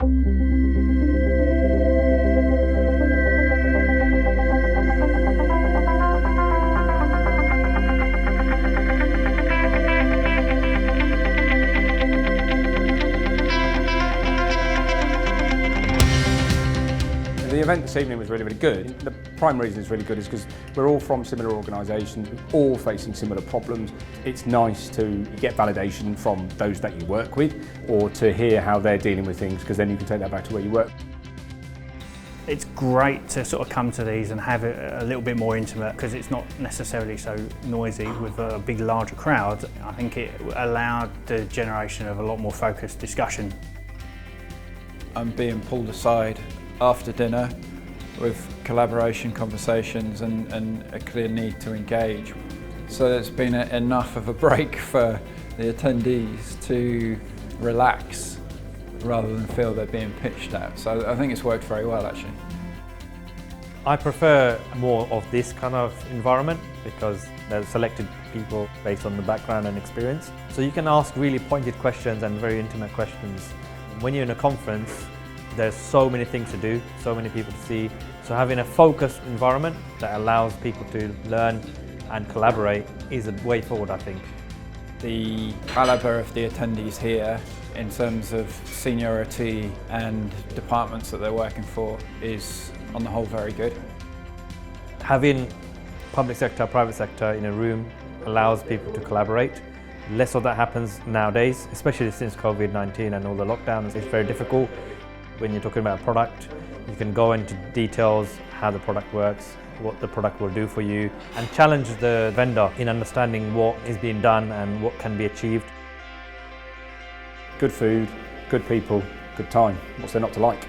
The event this evening was really, really good. The prime reason it's really good is because we're all from similar organisations, all facing similar problems. It's nice to get validation from those that you work with, or to hear how they're dealing with things, because then you can take that back to where you work. It's great to sort of come to these and have it a little bit more intimate, because it's not necessarily so noisy with a big, larger crowd. I think it allowed the generation of a lot more focused discussion. I'm being pulled aside after dinner with collaboration conversations and a clear need to engage. So there's been enough of a break for the attendees to relax rather than feel they're being pitched at. So I think it's worked very well, actually. I prefer more of this kind of environment because they're selected people based on the background and experience. So you can ask really pointed questions and very intimate questions. When you're in a conference, there's so many things to do, so many people to see. So having a focused environment that allows people to learn and collaborate is a way forward, I think. The calibre of the attendees here in terms of seniority and departments that they're working for is on the whole very good. Having public sector, private sector in a room allows people to collaborate. Less of that happens nowadays, especially since COVID-19 and all the lockdowns. It's very difficult. When you're talking about a product, you can go into details, how the product works, what the product will do for you, and challenge the vendor in understanding what is being done and what can be achieved. Good food, good people, good time. What's there not to like?